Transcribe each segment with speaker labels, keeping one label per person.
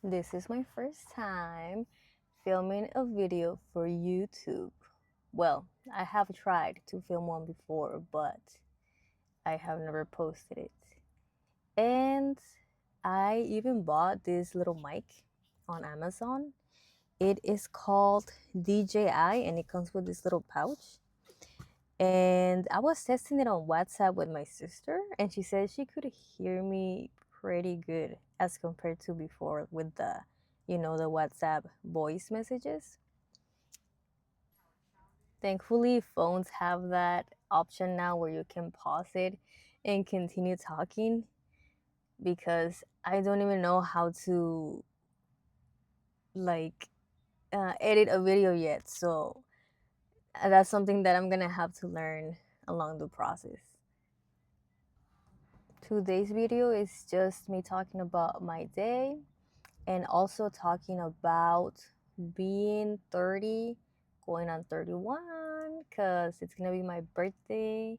Speaker 1: This is my first time filming a video for YouTube. Well, I have tried to film one before, but I have never posted it. And I even bought this little mic on Amazon. It is called DJI and it comes with this little pouch. And I was testing it on WhatsApp with my sister, and she said she could hear me pretty good as compared to before with the WhatsApp voice messages. Thankfully, phones have that option now where you can pause it and continue talking because I don't even know how to like edit a video yet. So that's something that I'm gonna have to learn along the process. Today's video is just me talking about my day and also talking about being 30, going on 31, because it's gonna be my birthday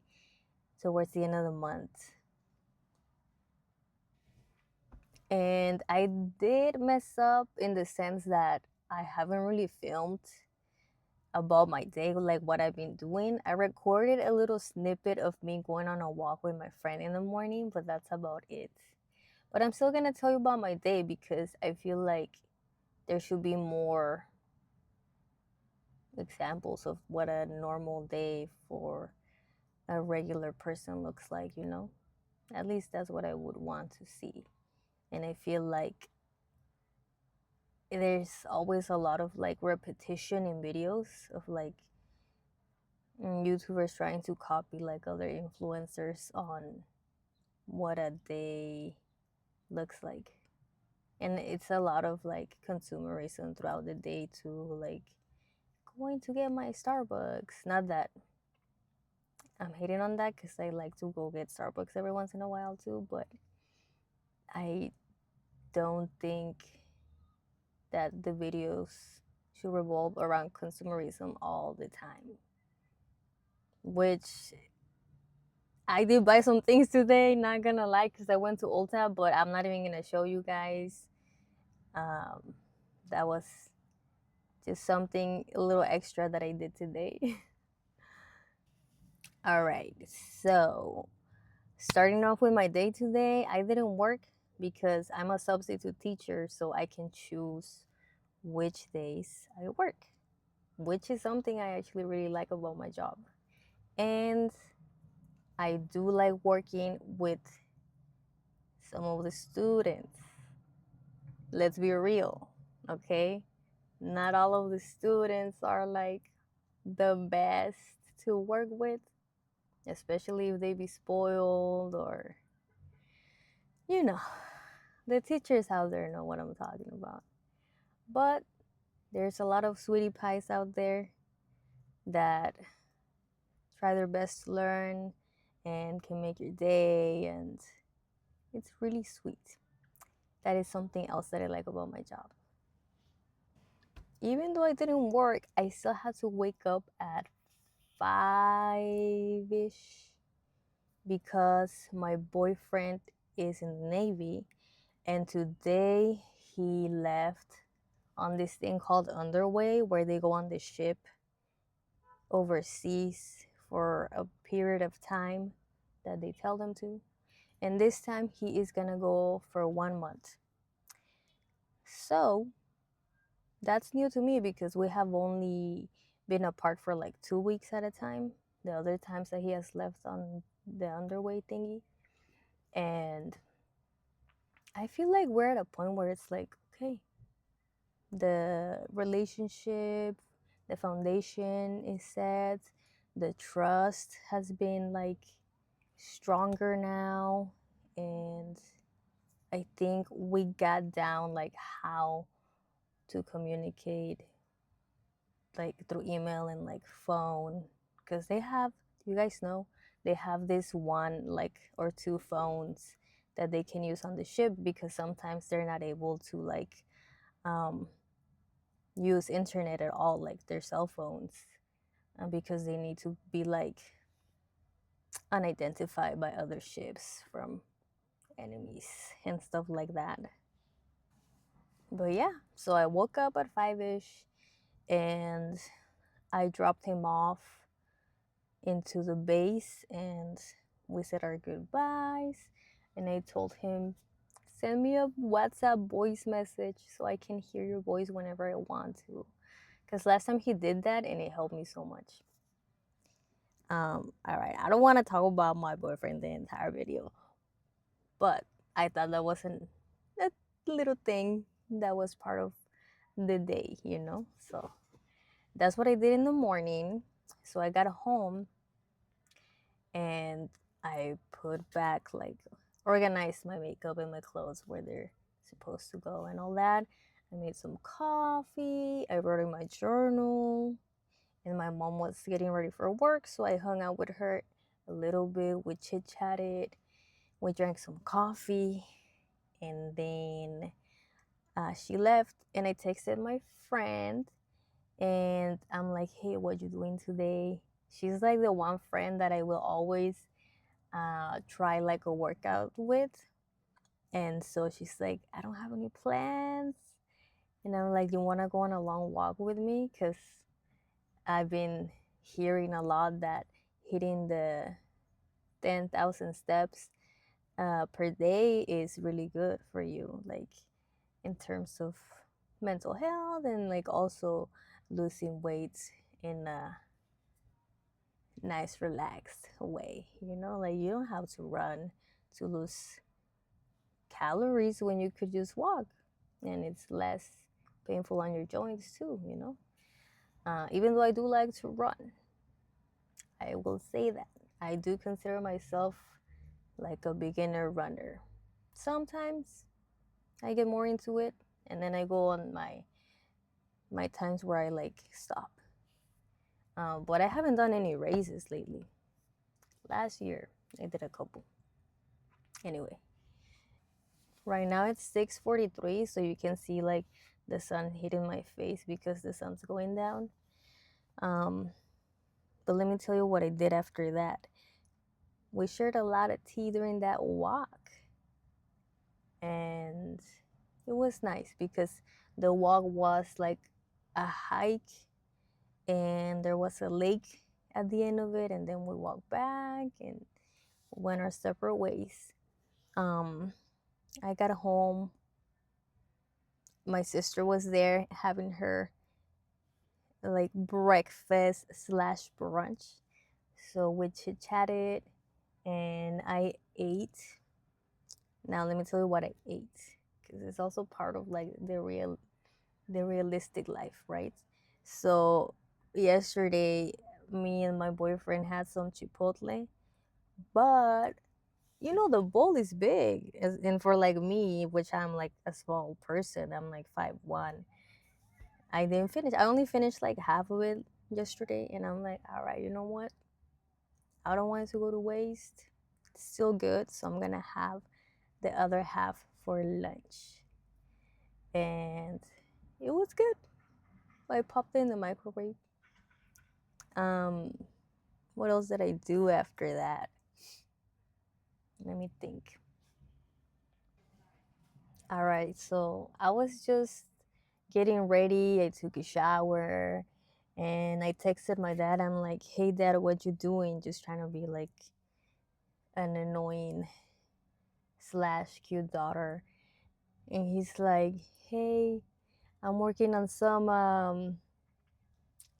Speaker 1: towards the end of the month. And I did mess up in the sense that I haven't really filmed about my day, like what I've been doing. I recorded a little snippet of me going on a walk with my friend in the morning, but that's about it. But I'm still gonna tell you about my day because I feel like there should be more examples of what a normal day for a regular person looks like. At least that's what I would want to see. And I feel like there's always a lot of like repetition in videos of like YouTubers trying to copy like other influencers on what a day looks like. And it's a lot of like consumerism throughout the day too, like going to get my Starbucks. Not that I'm hating on that because I like to go get Starbucks every once in a while too, but I don't think that the videos should revolve around consumerism all the time. Which I did buy some things today, not gonna lie, because I went to Ulta, but I'm not even gonna show you guys. Um, that was just something a little extra that I did today. All right, so starting off with my day today, I didn't work because I'm a substitute teacher, so I can choose which days I work, which is something I actually really like about my job. And I do like working with some of the students. Let's be real, okay? Not all of the students are like the best to work with, especially if they be spoiled or, you know, the teachers out there know what I'm talking about. But there's a lot of sweetie pies out there that try their best to learn and can make your day, and it's really sweet. That is something else that I like about my job. Even though I didn't work, I still had to wake up at 5ish because my boyfriend is in the Navy, and today he left on this thing called Underway where they go on the ship overseas for a period of time that they tell them to. And this time he is gonna go for 1 month. So that's new to me because we have only been apart for like 2 weeks at a time. The other times that he has left on the Underway thingy. And I feel like we're at a point where it's like, okay, the relationship, the foundation is set, the trust has been like stronger now, and I think we got down like how to communicate like through email and like phone, because they have, you guys know, they have this one like or two phones that they can use on the ship because sometimes they're not able to like um, use internet at all, like their cell phones, because they need to be like unidentified by other ships from enemies and stuff like that. But yeah, so I woke up at 5ish and I dropped him off into the base and we said our goodbyes. And I told him, send me a WhatsApp voice message so I can hear your voice whenever I want to. Because last time he did that and it helped me so much. All right, I don't want to talk about my boyfriend the entire video, but I thought that wasn't a little thing that was part of the day, you know? So that's what I did in the morning. So I got home and I put back, like, organized my makeup and my clothes where they're supposed to go and all that. I made some coffee, I wrote in my journal, and my mom was getting ready for work, so I hung out with her a little bit. We chit chatted, we drank some coffee, and then she left. And I texted my friend, and I'm like, "Hey, what you doing today?" She's like the one friend that I will always try like a workout with, and so she's like, "I don't have any plans," and I'm like, "You wanna go on a long walk with me?" Because I've been hearing a lot that hitting the 10,000 steps per day is really good for you, like in terms of mental health and like also losing weight in a nice, relaxed way. You know, like you don't have to run to lose calories when you could just walk, and it's less painful on your joints too, you know. Even though I do like to run, I will say that I do consider myself like a beginner runner. Sometimes I get more into it, and then I go on my times where I like stop. But I haven't done any races lately. Last year I did a couple. Anyway, right now it's 6:43, so you can see like the sun hitting my face because the sun's going down. Um, but let me tell you what I did after that. We shared a lot of tea during that walk, and it was nice because the walk was like a hike, and there was a lake at the end of it, and then we walked back and went our separate ways. um I got home, my sister was there having her like breakfast slash brunch, so we chit chatted and I ate. Now let me tell you what I ate, because it's also part of like the realistic life, right? So yesterday, me and my boyfriend had some chipotle, but you know the bowl is big, and for like me, which I'm like a small person, I'm like 5'1". I didn't finish. I only finished like half of it yesterday, and I'm like, all right, you know what? I don't want it to go to waste. It's still good, so I'm gonna have the other half for lunch, and it was good. I popped it in the microwave. Um, what else did I do after that? Let me think. All right, so I was just getting ready. I took a shower and I texted my dad. I'm like, "Hey dad, what you doing?" Just trying to be like an annoying slash cute daughter. And he's like, "Hey, I'm working on some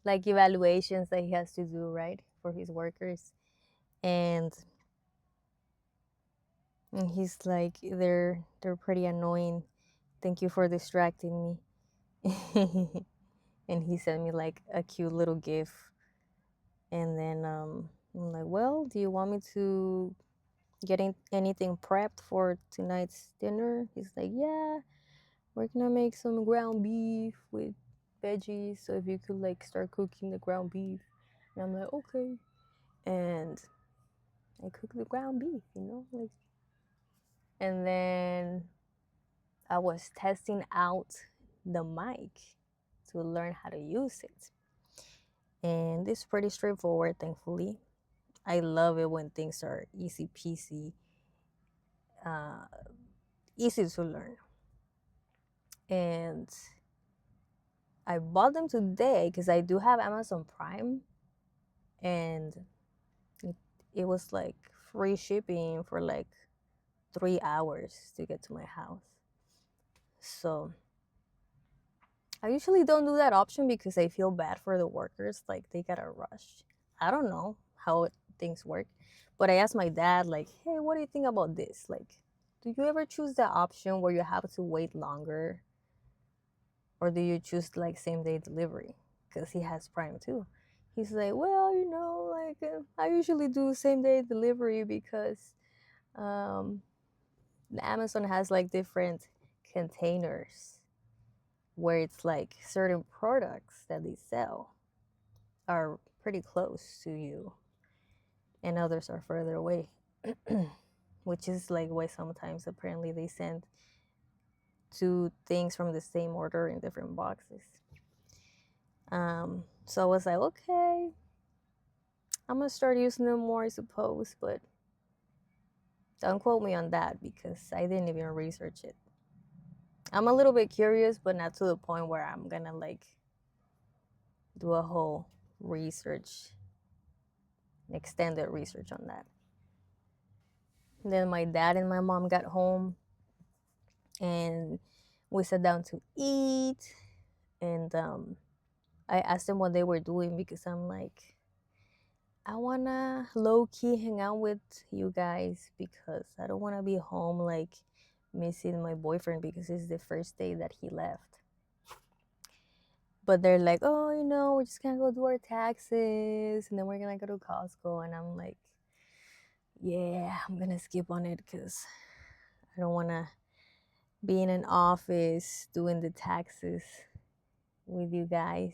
Speaker 1: like evaluations that he has to do, right, for his workers." And he's like, they're pretty annoying. Thank you for distracting me. And he sent me like a cute little gif. And then I'm like, "Well, do you want me to get anything prepped for tonight's dinner?" He's like, "Yeah, we're gonna make some ground beef with veggies. So if you could like start cooking the ground beef." And I'm like, "Okay." And I cook the ground beef, you know, like. And then I was testing out the mic to learn how to use it. And it's pretty straightforward, thankfully. I love it when things are easy peasy, uh, easy to learn. and I bought them today because I do have Amazon Prime, and it, it was like free shipping for like 3 hours to get to my house. So I usually don't do that option because I feel bad for the workers, like they gotta rush. I don't know how things work, but I asked my dad, like, hey, what do you think about this? Like, do you ever choose the option where you have to wait longer, or do you choose like same day delivery? Because he has Prime too. He's like, well, like I usually do same day delivery because um, Amazon has like different containers where it's like certain products that they sell are pretty close to you and others are further away. Which is like why sometimes apparently they send two things from the same order in different boxes. So I was like, okay, I'm gonna start using them more, I suppose, but don't quote me on that because I didn't even research it. I'm a little bit curious, but not to the point where I'm gonna like do a whole research, extended research on that. And then my dad and my mom got home and we sat down to eat. And I asked them what they were doing because I'm like, I wanna low key hang out with you guys because I don't wanna be home like missing my boyfriend because it's the first day that he left. But they're like, oh, we're just gonna go do our taxes and then we're gonna go to Costco. And I'm like, yeah, I'm gonna skip on it because I don't wanna be in an office doing the taxes with you guys.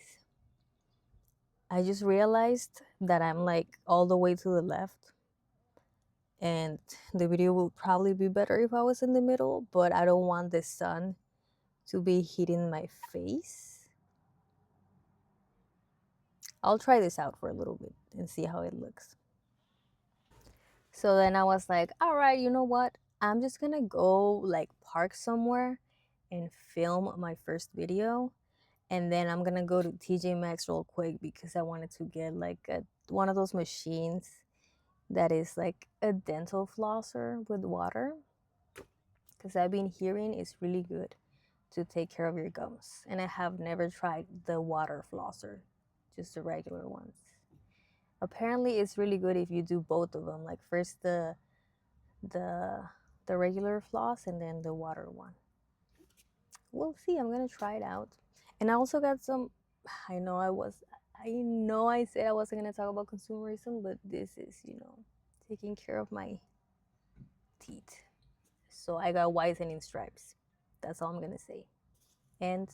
Speaker 1: I just realized that I'm like all the way to the left, and the video would probably be better if I was in the middle, but I don't want the sun to be hitting my face. I'll try this out for a little bit and see how it looks. So then I was like, all right, you know what? I'm just gonna go like park somewhere and film my first video. And then I'm gonna go to TJ Maxx real quick because I wanted to get like one of those machines that is like a dental flosser with water. Because I've been hearing it's really good to take care of your gums. And I have never tried the water flosser, just the regular ones. Apparently, it's really good if you do both of them. Like first the the regular floss and then the water one. We'll see. I'm gonna try it out. And I also got some. I know I was. I know I said I wasn't gonna talk about consumerism, but this is taking care of my teeth. So I got whitening stripes. That's all I'm gonna say. And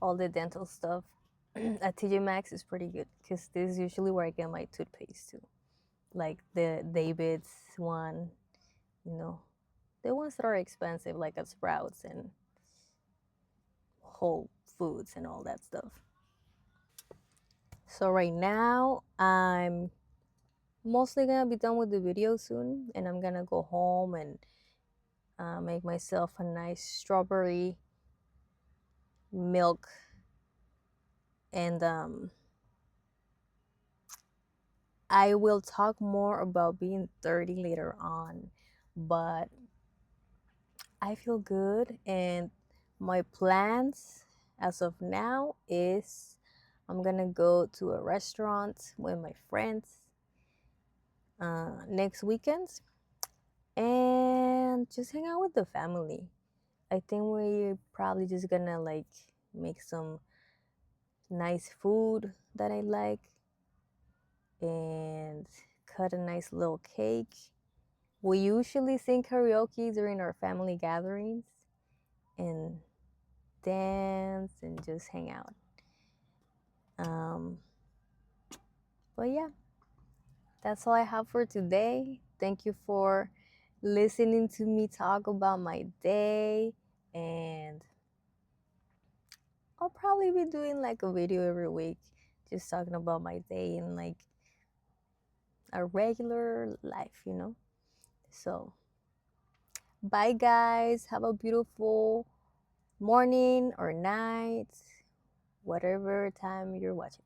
Speaker 1: all the dental stuff at TJ Maxx is pretty good because this is usually where I get my toothpaste too. Like the David's one, you know, the ones that are expensive, like at Sprouts and Whole Foods and all that stuff. So right now, I'm mostly gonna be done with the video soon, and I'm gonna go home and make myself a nice strawberry milk and I will talk more about being 30 later on, but I feel good and my plans as of now is I'm gonna go to a restaurant with my friends next weekend and just hang out with the family. I think we're probably just gonna like make some nice food that I like and cut a nice little cake. We usually sing karaoke during our family gatherings and dance and just hang out. Um, but yeah, that's all I have for today. Thank you for listening to me talk about my day, and I'll probably be doing like a video every week just talking about my day and like a regular life. So, bye guys. Have a beautiful morning or night, whatever time you're watching.